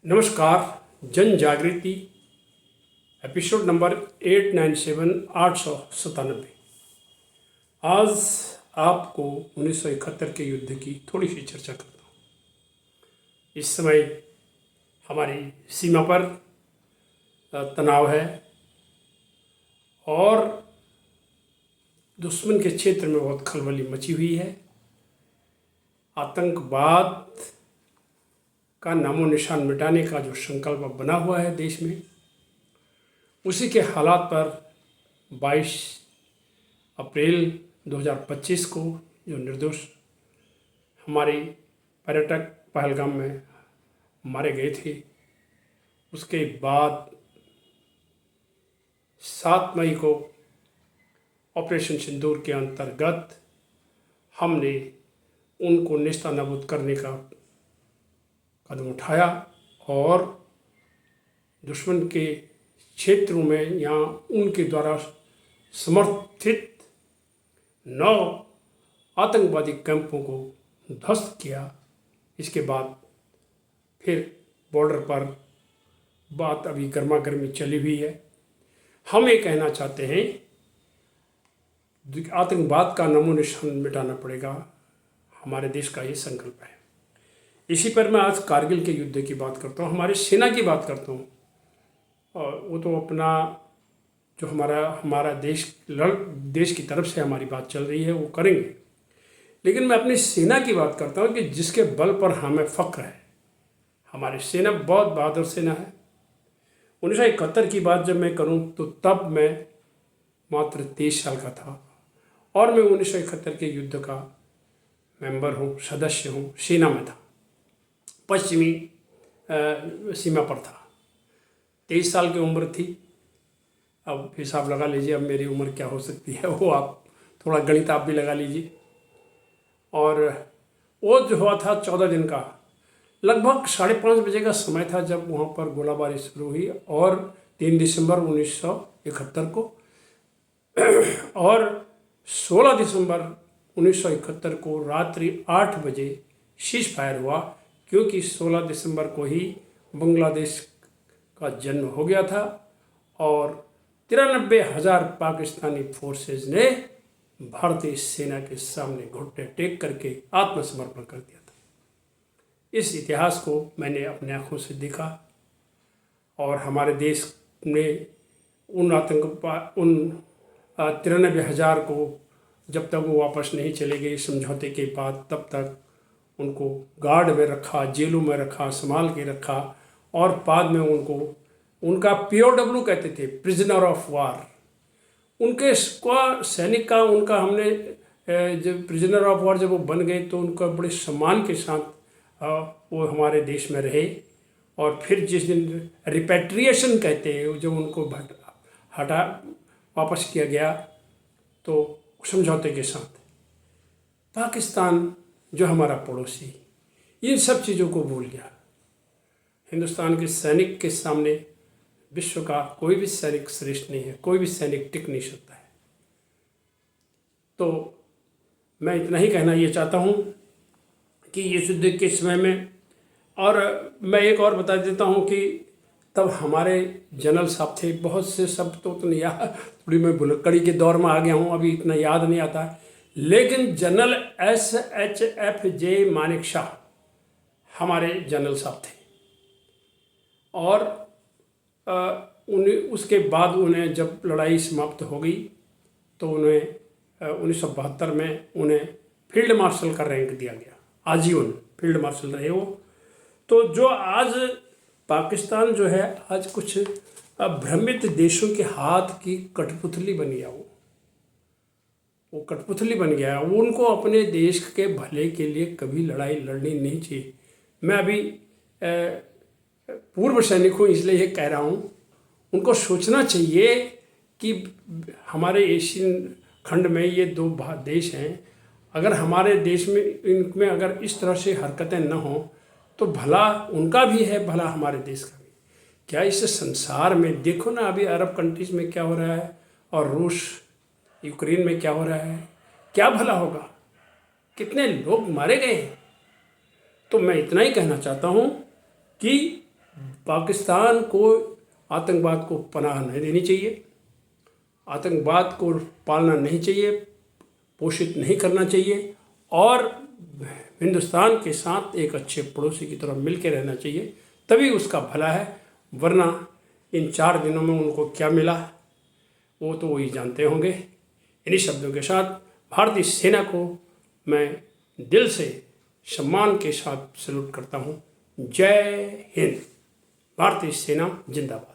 नमस्कार। जन जागृति एपिसोड नंबर 897 897। आज आपको 1971 के युद्ध की थोड़ी सी चर्चा करता हूँ। इस समय हमारी सीमा पर तनाव है और दुश्मन के क्षेत्र में बहुत खलबली मची हुई है। आतंकवाद का नामो निशान मिटाने का जो संकल्प बना हुआ है देश में, उसी के हालात पर 22 अप्रैल 2025 को जो निर्दोष हमारे पर्यटक पहलगाम में मारे गए थे, उसके बाद 7 मई को ऑपरेशन सिंदूर के अंतर्गत हमने उनको नेस्तनाबूद करने का कदम उठाया और दुश्मन के क्षेत्रों में यहाँ उनके द्वारा समर्थित 9 आतंकवादी कैंपों को ध्वस्त किया। इसके बाद फिर बॉर्डर पर बात अभी गर्मा गर्मी चली हुई है। हम ये कहना चाहते हैं आतंकवाद का नामो निशान मिटाना पड़ेगा, हमारे देश का ये संकल्प है। इसी पर मैं आज कारगिल के युद्ध की बात करता हूँ, हमारी सेना की बात करता हूँ। और वो तो अपना जो हमारा देश की तरफ से हमारी बात चल रही है वो करेंगे, लेकिन मैं अपनी सेना की बात करता हूँ कि जिसके बल पर हमें फ़ख्र है। हमारी सेना बहुत बहादुर सेना है। 1971 की बात जब मैं करूँ तो तब मैं मात्र 23 साल का था और मैं 1971 के युद्ध का मेंबर हूँ, सदस्य हूँ, सेना में था, पश्चिमी सीमा पर था। 23 साल की उम्र थी। अब हिसाब लगा लीजिए अब मेरी उम्र क्या हो सकती है, वो आप थोड़ा गणित आप भी लगा लीजिए। और वो जो हुआ था 14 दिन का, लगभग 5:30 बजे का समय था जब वहाँ पर गोलाबारी शुरू हुई। और 3 दिसंबर 1971 को और 16 दिसंबर 1971 को रात्रि 8 बजे सीज फायर हुआ, क्योंकि 16 दिसंबर को ही बांग्लादेश का जन्म हो गया था और 93,000 पाकिस्तानी फोर्सेज ने भारतीय सेना के सामने घुटने टेक करके आत्मसमर्पण कर दिया था। इस इतिहास को मैंने अपने आँखों से देखा और हमारे देश ने उन 93,000 को जब तक वो वापस नहीं चले गए समझौते के बाद, तब तक उनको गार्ड में रखा, जेलों में रखा, संभाल के रखा और बाद में उनका POW कहते थे, प्रिजनर ऑफ वार। उनके सैनिक का उनका हमने जब प्रिजनर ऑफ वार जब वो बन गए तो उनका बड़े सम्मान के साथ वो हमारे देश में रहे। और फिर जिस दिन रिपैट्रिएशन कहते हैं, जब उनको हटा वापस किया गया तो समझौते के साथ, पाकिस्तान जो हमारा पड़ोसी इन सब चीज़ों को भूल गया। हिंदुस्तान के सैनिक के सामने विश्व का कोई भी सैनिक श्रेष्ठ नहीं है, कोई भी सैनिक टिक नहीं सकता है। तो मैं इतना ही कहना ये चाहता हूँ कि ये युद्ध के समय में, और मैं एक और बता देता हूँ कि तब हमारे जनरल साहब थे, बहुत से शब्द तो उतने याद, थोड़ी मैं भुलक्कड़ी के दौर में आ गया हूँ, अभी इतना याद नहीं आता है, लेकिन जनरल SHFJ मानेकशॉ हमारे जनरल साहब थे। और उसके बाद उन्हें जब लड़ाई समाप्त हो गई तो उन्हें 1972 में उन्हें फील्ड मार्शल का रैंक दिया गया, आजीवन फील्ड मार्शल रहे वो। तो जो आज पाकिस्तान जो है आज कुछ भ्रमित देशों के हाथ की कठपुतली बन गया, वो कठपुतली बन गया। वो उनको अपने देश के भले के लिए कभी लड़ाई लड़नी नहीं चाहिए। मैं अभी पूर्व सैनिक हूँ इसलिए ये कह रहा हूँ, उनको सोचना चाहिए कि हमारे एशियन खंड में ये 2 देश हैं, अगर हमारे देश में इनमें अगर इस तरह से हरकतें न हों तो भला उनका भी है, भला हमारे देश का भी। क्या इस संसार में देखो ना, अभी अरब कंट्रीज़ में क्या हो रहा है और रूस यूक्रेन में क्या हो रहा है, क्या भला होगा, कितने लोग मारे गए हैं। तो मैं इतना ही कहना चाहता हूँ कि पाकिस्तान को आतंकवाद को पनाह नहीं देनी चाहिए, आतंकवाद को पालना नहीं चाहिए, पोषित नहीं करना चाहिए और हिंदुस्तान के साथ एक अच्छे पड़ोसी की तरह मिल के रहना चाहिए, तभी उसका भला है। वरना इन 4 दिनों में उनको क्या मिला वो तो वही जानते होंगे। इन्हीं शब्दों के साथ भारतीय सेना को मैं दिल से सम्मान के साथ सैल्यूट करता हूँ। जय हिंद। भारतीय सेना जिंदाबाद।